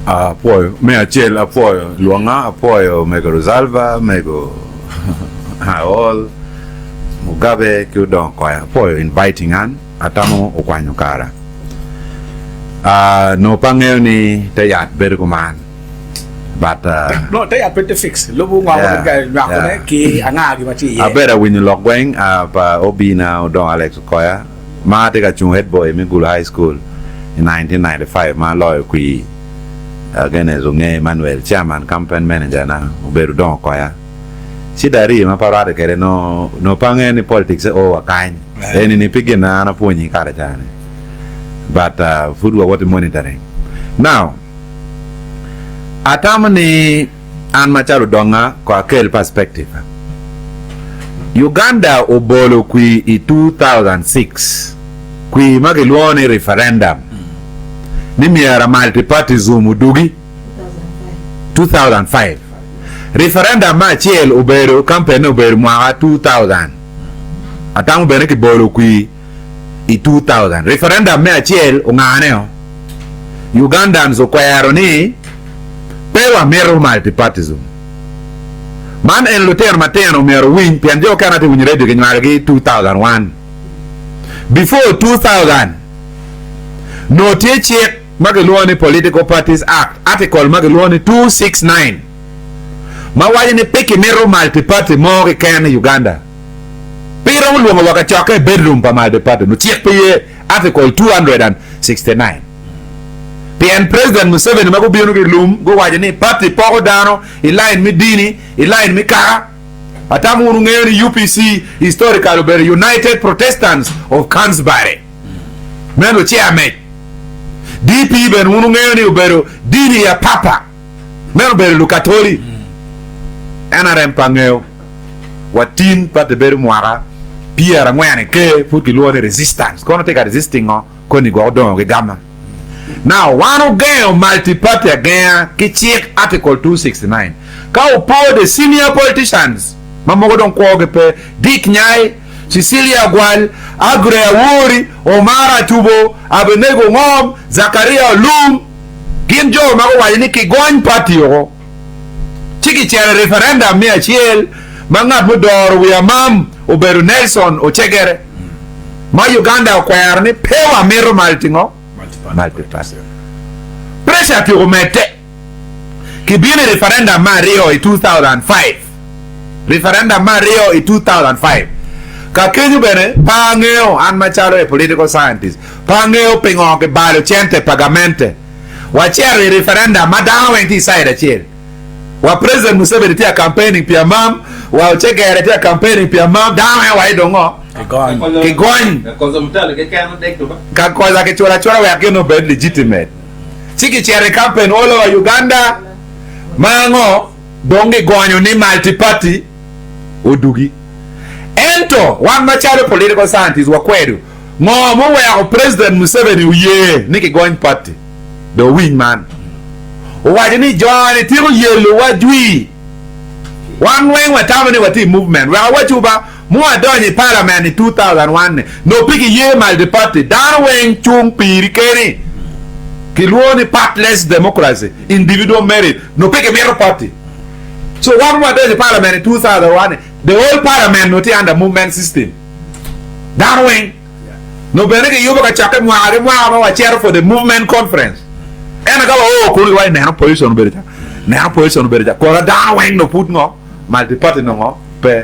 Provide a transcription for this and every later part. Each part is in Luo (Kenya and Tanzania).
Apoio, me achel apoio, luanga apoio, mego Rosalva, mego all, Mugabe, Kyudon, apoio, inviting an, atamo okwanyo kara. No pangeo ni tayat berguman. But no, tayat pwede fix. Lubu nga ki anga gimachi. Abera win logweng pa obi na Odong Alex Koya. Ma teka chung head boy Migul High School in 1995. Ma lawyer kui again as Emmanuel chairman campaign manager na Uberu Odong Koya. Si dari ma parade kere no pangeo ni politics o akain. Eni ni pigin na punyi kare chane. But food what monitoring. Now, atamani an macharo donga kwa kel perspective. Uganda obolo kui i 2006 kui magiluone referendum. Ni miara multi-party zumudugi 2005. Referendum ma chiel ubero campaign ubero mwaka 2000. Atamu bene ki bolo kui i 2000 referendum me achiel unganeo Ugandans okwayaro ni pewa mero multipartism man en luter mateno mero win pianjo kana te win radio kenyargi 2001 before 2000 no check mageluone political parties act article mageluone 269 mawaje ni peke mero multiparty mo ke kana Uganda pero luongo waka choke bedroom pa mal department no tiek peye article 269 PN president Museveni mago bionu ke lum go waje ni party poko dano line midini line mikara atamu ngeni UPC historical over United Protestants of Canterbury meno chairman DP ben unu ngeni ubero dini ya papa meno bere lukatoli NRM pangeo watin pate bere mwara Pierre ngwene ke fuki luone resistance kono teka resisting koni go Odong ke gama now one game multi-party again ki check article 269 ka upo the senior politicians mamogo don ko pe Dick Nyai Cecilia Gwal Agre Awuri Omara Tubo Abenego Ngom Zakaria Lum Ginjo mago wa ni ki goin party yo chiki chere referendum me achiel mangat mudor we amam Oberu Nelson Ochegere ma Uganda okwayar ni pewa mero multingo multiparty pressure to umete kibini referendum ma Rio in 2005 referendum ma Rio in 2005 ka kenyu bene pangeo an machalo e political scientist pangeo pingo ke balo chente pagamente wachere referendum ma dawo enti side achiel wa president Museveni tia campaigning pia mam wa Ochegere tia campaigning pia mam dawe wa idongo kigoni koza mtale ke kanu dekto ba ka koza ke chora we akeno bed legitimate chiki chere campaign all over Uganda mango donge gonyo ni multi party odugi ento one macharo political scientist wa kwedu ngomo we president Museveni uye niki going party the win man wajini John tiro yelo wajui one way watamani wati movement wa wachuba muwa donyi parliament in 2001 no piki ye mal de party dan wen chung piri keni kiluoni partless democracy individual merit no piki mero party so one way donyi parliament in 2001 the whole parliament no ti under movement system dan wen no beneke yuba ka chake mwa wa chair for the movement conference ena kala kuri wa na position berita ko da wen no put no multi party no pe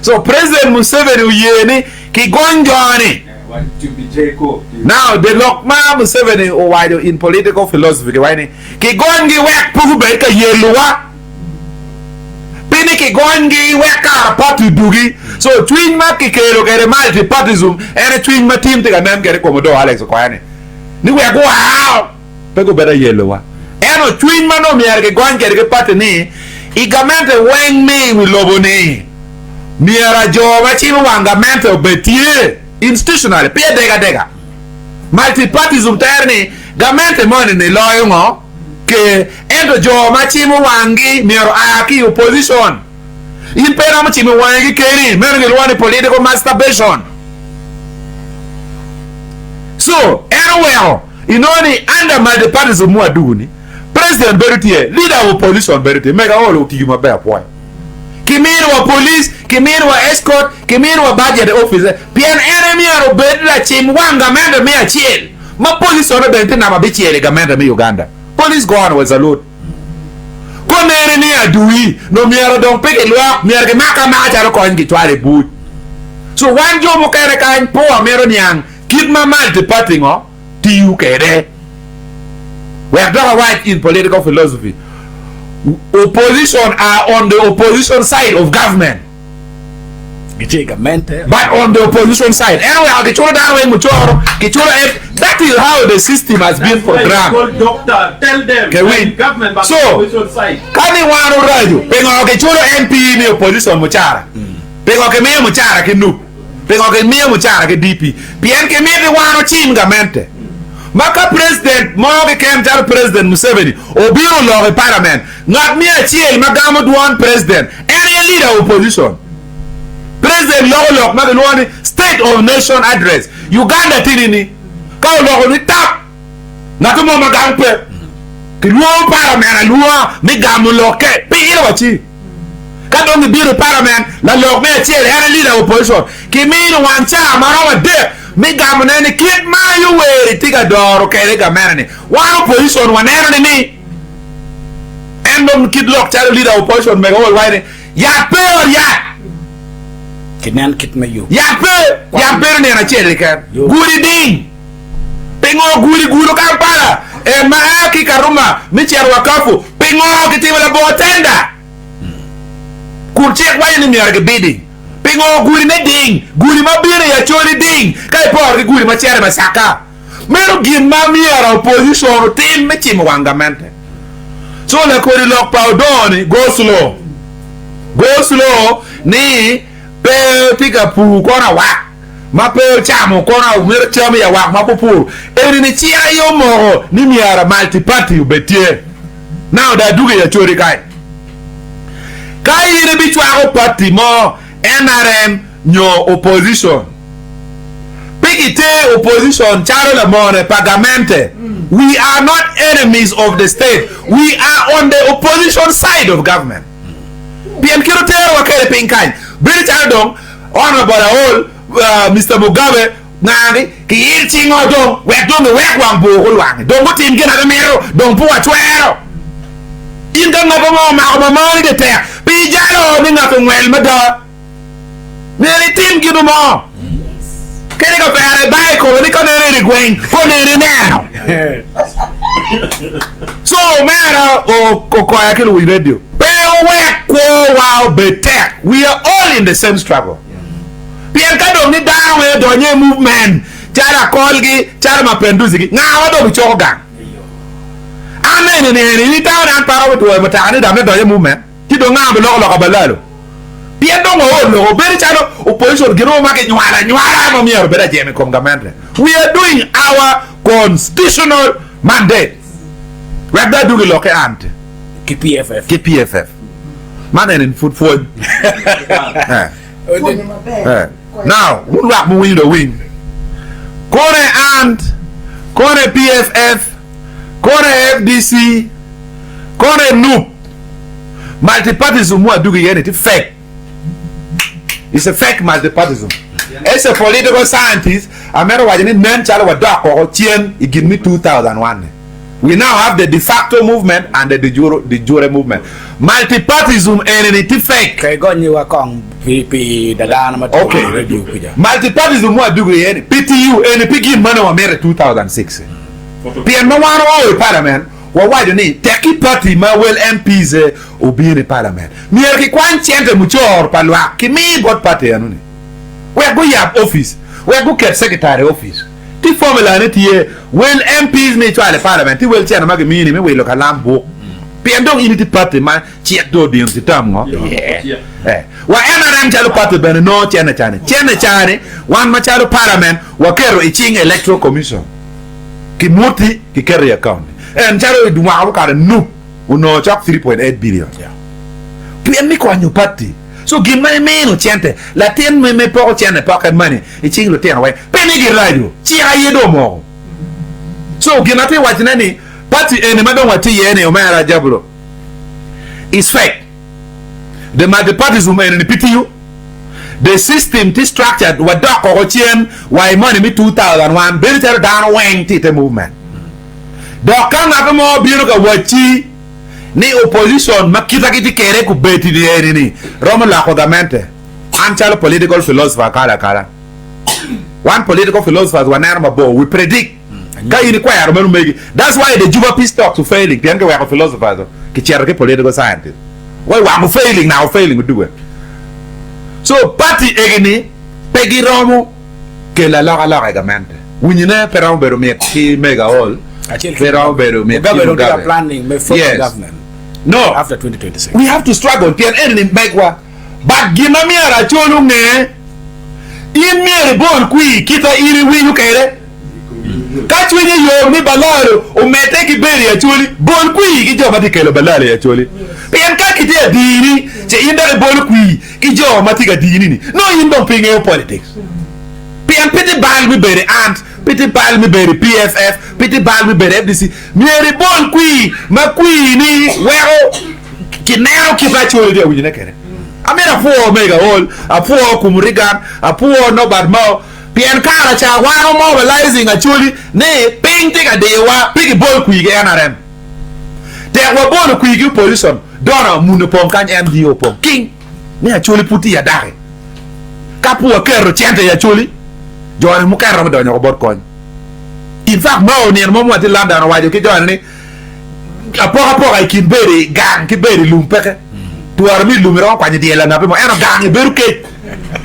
so president Museveni uyeni ki gonjoni now the lokma Museveni o wide in political philosophy wani ki gongi wek pugu be ka yeluwa pini ki gongi weka party dugi so twin ma ki kero kere multi partyism ene twin ma team te kanam kere komodo Alex kwani ni we go how pego bera yeluwa eno twin ma no mier ke gongi kere party ni igamente wen me wi loboni miera jo machimu wanga mental betie institutional pia dega multi partyism terni gamente money ne loyo ngo ke endo jo machimu wangi miero aki opposition impera machimu wangi keri mero ngelwani political masturbation so anywhere inoni under multi partyism muaduni president bertie leader of opposition bertie mega all of you mabe point kimiro wa police kimiro wa escort kimiro wa budget officer pien enemy aro bedra chim wanga menda me achiel ma police oro bertie na mabichiele ga menda me Uganda police go on was a load konere ni adui no miaro don peke lwa miaro ke maka charo ko ngi tware boot so one job mo kere kan po amero nyang kid ma multi party ngo ti u kere we are not right in political philosophy. Opposition are on the opposition side of government. But on the opposition side, anyway, that is how the system has been programmed. Doctor, tell them government but so, opposition side. Can you want to ride? Pengo ke chulo MP in the opposition muchara. Pengo ke miya muchara ke nu. Pengo ke miya muchara ke DP. Pien ke miya ke wano chim gamente. Maka president mo ke kem jar president Museveni obiro lo parliament ngat mi achiel magamo duan president any leader opposition president lo magano state of nation address Uganda tinini ka lo ni tap ngatu mo magampe ki lo parliament lo mi gamo lo ke pi ilo wachi ka do mi biro parliament la lo me achiel any leader opposition ki mi no wancha marawa de mi gamne ni kid ma yu we tiga doro kere gamane one opposition one ni endom kid lock child leader opposition me go wide ya pe or ya kinan kit me yu ya pe ni na chere ka guri ding pengo guri ka para e ma ki karuma mi cher wakafu pengo kitibala botenda kurche kwa ni mi arge bidding pingo guri ne ding guri ma bire ya chori ding kai por guri ma chere masaka mero gin ma miera opposition tin me chimo wangamente so le ko lock pardon go slow ni pe tika pu kona wa ma pe chamo kona mero chamo ya wa ma pu eri ni chia yo mo ni miera multi party ubetie now da duge ya chori kai ni bichwa party mo NRM nyo opposition Pikite opposition charo la more pagamente we are not enemies of the state we are on the opposition side of government bien kiro tero wakere pinkai biri chardong honorable all Mr. Mugabe nani ki yirchi ngodo we donge we kwambo holwange dongo tim gena mero don puwa twero inga ngabo ma mari de te pi jalo ni ngako ngwel mada nere tim gido mo kene ko pare bai ko ni ko nere gwen ko nere now so mera o ko ya kilo we radio pe we ko wow betek we are all in the same struggle pien ka do ni down we do nye movement chara kolgi chara mapenduzi gi ngawa do bichoga amen ni down an para to mata ni da me do nye movement ti do ngam lo ka balalo pien do ngo beri charo opposition gino ma ke nyara no mier bera jeme kom gamendre we are doing our constitutional mandate we are doing lo ke ante KPFF man in football now who rock mo win the win kore ant kore PFF kore FDC kore NUP multipartism mo adugi yene ti fake. It's a fake multipartism. As a political scientist, America was in or Chien, it give me 2001. We now have the de facto movement and the de jure movement. Multipartism and it fake. Okay. Multipartism what do we PTU and begin money America 2006. PM no one all parliament. Well, why do you need Taki party ma well MPs obi in parliament. Me ki kwan chente muchor palwa ki me bot party anuni. We go yap office. We go get secretary office. Ti formula ne ti well MPs me to the parliament. Ti well chena ma mi ni me we local lambo. PM don unity party ma check do di unity tam ngo. Yeah. Wa NRM chalo party ben no chena chane. One ma chalo parliament wa kero iching electoral commission. Ki muti ki carry account. And charo du ma ka no uno chak 3.8 billion. Yeah. PM mi ko anyu party. So give me no chente. La ten me po chene pocket money. E ching lo ten away. Pe mi gi radio. Chi aye do mo. So give na te wa tinani party any madam wati yene omara jablo is fake. The parties who made in the PTU, the system is structured what doc or chain why money me 2001 built down wing tite movement. Doc can have more beautiful wachi ni opposition makita kiti kere ku beti ni Roman la kodamente. Anchal political philosopher kala. One political philosopher was an we predict. That's why the Juba peace talks are failing. The younger are philosophers, political scientists. Why we're failing now? Failing we do it. So party egni pegi romo ke la regamente. We need per beru me ki mega all. Per beru me planning me for government. No, after 2026. We have to struggle. Pian any megwa. But ginami ara cholu ne. In me bon kui kita iri wi ukere. Catch when you me balaro o mete ki beri actually bon kui ki jo mati kelo balale actually pian ka ki dia dini che inda bon kui ki jo mati ga dini ni no you don't pay politics pian piti bal mi beri ant piti bal mi beri PFF piti bal mi beri FDC mi bon kui ma kui ni wero ki nero ki fa actually dia wujine kere amera fo mega all a fo kumurigan a fo no bad mo Pian Kara cha wano mobilizing actually ne painting a dewa pig ball quick NRM. There were born quick position. Donna Munopom can MDO pom king. Ne actually put ya dare. Kapu a kero chante actually. Join Mukara on your board coin. In fact, no near Momo to London while you can join me. A poor I can bury gang, keep bury lumpeke. To our middle lumero, when the Ella Napo and a gang, a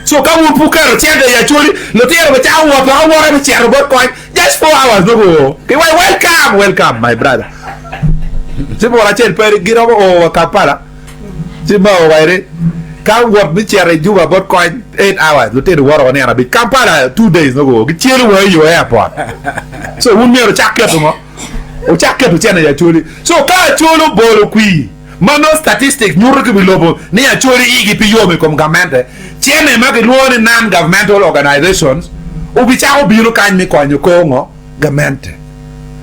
so come on, Pukaro, actually, Lotero, but I want to about coin just 4 hours. No, okay, welcome, my brother. Simple, I tell Perry, get over Kapala. Simple, why come work the chair and do about coin 8 hours. Lotero, water on air, bit Kampala 2 days ago. Get chill where you airport. So, we never check it or check it to channel actually. So, Kacholo Bolo Qui. Mano statistics nyuruki bilobo ni actually igi piyome kom government tiene magi luone non governmental organizations ubichao biro kanyi kwanyo kongo government.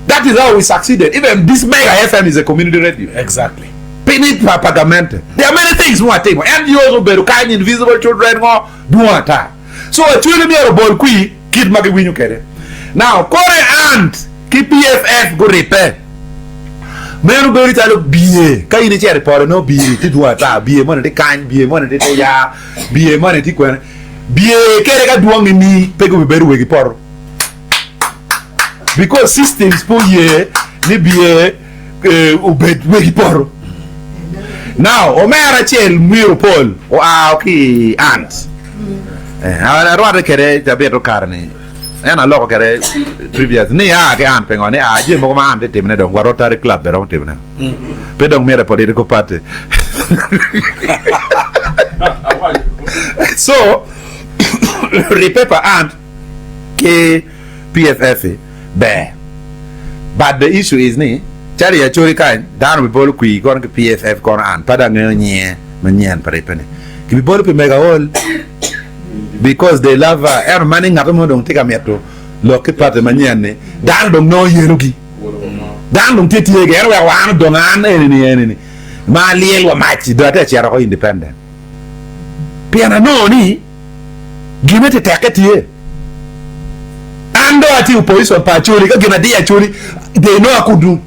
That is how we succeeded. Even this mega FM is a community radio. Exactly. Pini papa government. There are many things we are taking. NGOs beru kanyi invisible children ngo duata. So actually me a bol kui kid magi winyu kere. Now kore ant ki PFF go repair. Menu beri talo biye kai ni chere pore no biye ti duata biye mo ne kan biye mo ne te ya biye mo ne ti kwen biye kere ka duong ni pego beru wegi por because systems po ye ni biye ubed wegi por now o mera chel miro pol o okay ant ara roade kere jabeto karne ena loko kere previous ni ke an pengo ni je mo ma ande temne do wa Rotary Club be ro temne pe dong mere political party so repaper and ke PFF be but the issue is ni chari ya chori kan dan bi bol kui kon ke PFF kon an pada nye manyen pare pene ki bi bol pe mega all because they love air manning ngato mo dong tika metro lo ke parte manyane dan dong no yerugi dan dong teti ye ger wa wan dong an eni ma liel wa machi do ta chera ko independent piana no ni gimete taketi ye ando ati opposition pa chori ka gina dia chori they know akudu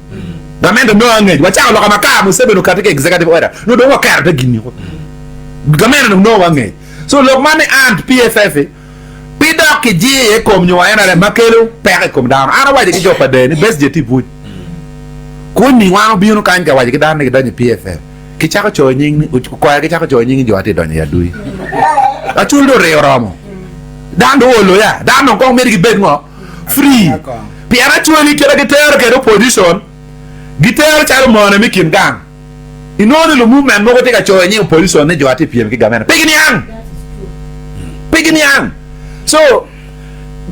gamendo no angej wa cha lo kama ka musebe no katika executive order no do wa kar de gini ko gamendo no angej. So look money and PFF pida ke je kom nyo ena le makelo pere kom down ana waje ke jopa de ni best jeti bu ko ni wa bi no kan ga waje ke dan ne dan PFF ke cha ko cho nying ni ko ke cha ko cho nying jo ati don ya dui a chul do re ramo dan do lo ya dan no ko me ki bet ngo free piara chuli ke ke ter ke opposition giter cha mo na mi kim gang inoni lo movement mo ko te ka cho nying opposition ne jo ati PM ki gamena Piginian. So,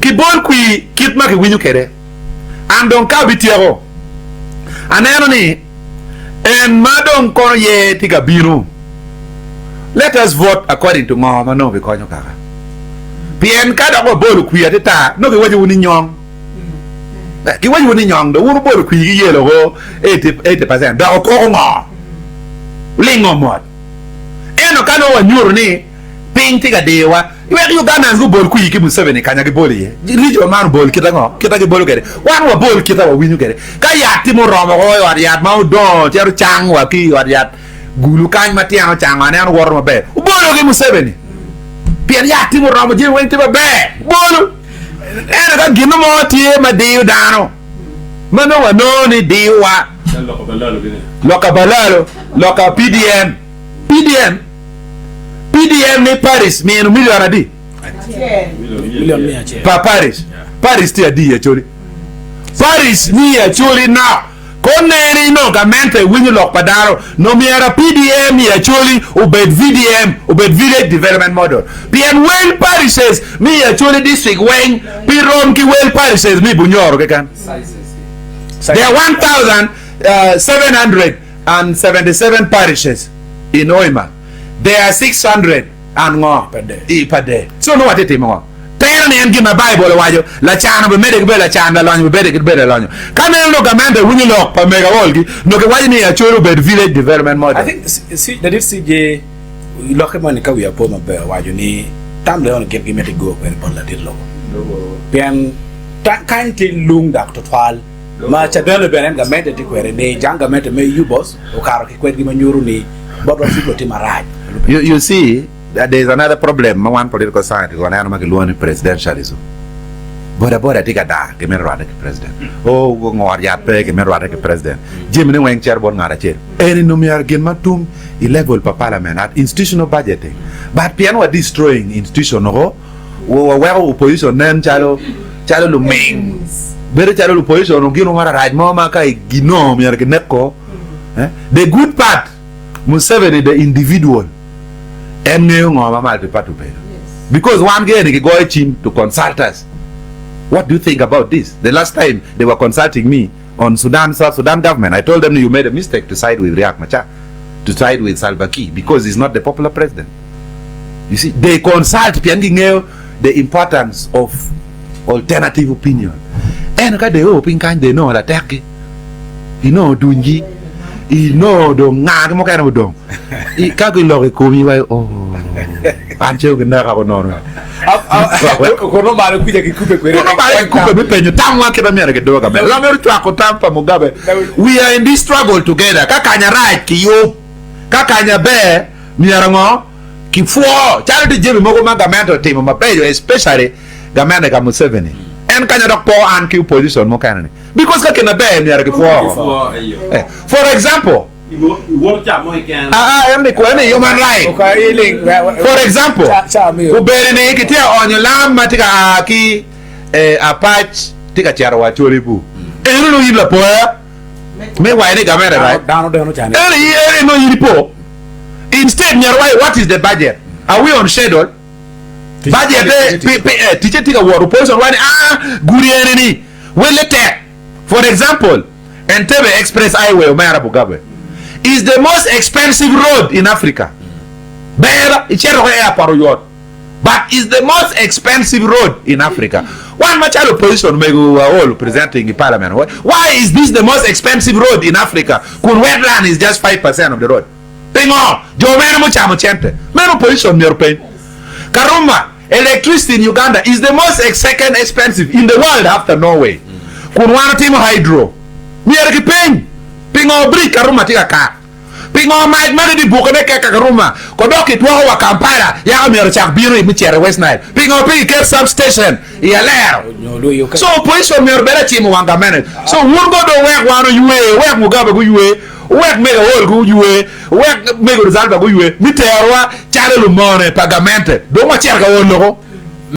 kibol kui kitma ki winyu kere. Andon ka bitiero. Aneno ni en madon kono ye tiga biru. Let us vote according to mama no because you kaka. Pien kada ko bolu kui atita no ke waje wuni nyong. ki wa yu ni nyong do wuru bol ku yi yelo go 80% da ko ngo lingo mod eno kano wa nyuru ni ping tiga dewa we Uganda ngu bol ku yi ki Museveni kanya ki bol ye lijo man bol kita ki bol kere wan wa bol kita wa winyu kere ka ya ti mo romo go wa ya ma do cheru chang wa ki wa ya gulu kan ma tiang chang ma ne an wor ma be bol ki Museveni pian ya ti mo romo je wen ti ba be bol eno ka gino mo ti ma de dano mano wa no ni de wa loka PDM ni Paris mi no million adi million me ache pa Paris ti adi Acholi Paris ni Acholi na koneri no gamente winyu lok padaro no mi era PDM ni Acholi ubed village development model bien well Paris says mi Acholi district when pirom ki well Paris says mi Banyoro ke kan there are 1,777 parishes in Oima. There are 600 and more per day. So no what it is more. Tell me and give my Bible wajo. La chana be medic be la chana lanyo be medic be la lanyo. Come and look amanda when you look pa mega wolgi. No ke wajo ni Acholi be village development model. I think see that is CJ look man ka we apo mabe wajo ni tam le on get gimme go when pon la dit lo. Bien kan tin lung dak total. Ma cha dole benen ga mede ti kwere ne janga mede me you boss o karo ki kwet gi ma nyuru ni bodo fiko ti maraj. You see there is another problem one political side go na ma ke luoni presidentialism. Boda tiga da ke men rwada ke president. Oh ngor ya pe ke men rwada ke president. Jimni wen chair bon ngara chair. Eni no mi argen matum I level pa parliament at institutional budgeting. But pian wa destroying institution no wo opposition nen chalo lumeng. Bere chalo opposition no gino mara raj mama kai gino mi argen neko. The good part Museveni the individual because one guy they go to consult us. What do you think about this? The last time they were consulting me on South Sudan government, I told them you made a mistake to side with Riek Machar, to side with Salva Kiir because he's not the popular president. You see, they consult the importance of alternative opinion. And they open kind they know that you know Dunji. No, don't ngag mo kaya mo dong. Ikaw logi kumi ba oh. Anche ko na ka no. Ko no mare kuja ki kupe kwere. No mare kupe bi penyo tamwa ke ba mere ke do ga be. La mere twa ko tampa Mugabe. We are in this struggle together. Kakanya right ki yo. Kakanya be miarango ki fo. Charity jemi mo ko magamento team ma peyo especially gamane ka Museveni. En kanya dok po an ki position mo kanani. Because kakena be miarake fo. For example, human right. For example, ubere kiti onyo lamba tika ki apach tika charwa choribu. Eno no yibla po me wa ni gamere right. Eno no yipo. Instead nyarwa what is the budget? Are we on schedule? Budget teacher tika war opposition wani guri eneni. Well let for example, Entebbe Express Highway is the most expensive road in Africa. But it's the most expensive road in Africa. One much opposition may go all presenting in parliament. Why is this the most expensive road in Africa? Kun wetland is just 5% of the road. Pingo, Jomena Muchamochente. Men opposition near pain. Karuma, electricity in Uganda is the most second expensive in the world after Norway. Kunwana timo hydro miere ki pingo brick karuma tika ka pingo might mari di bukane ke karuma ko doki twa wa Kampala ya miere chak biro mi chere West Nile pingo ke substation ya lero so opposition miere bela timo wanga mene so wurgo do work wano yuwe work Mugabe go yuwe work mega wol go yuwe work mega Zalba go yuwe mi terwa chale lumone pagamente do ma cherga wonoko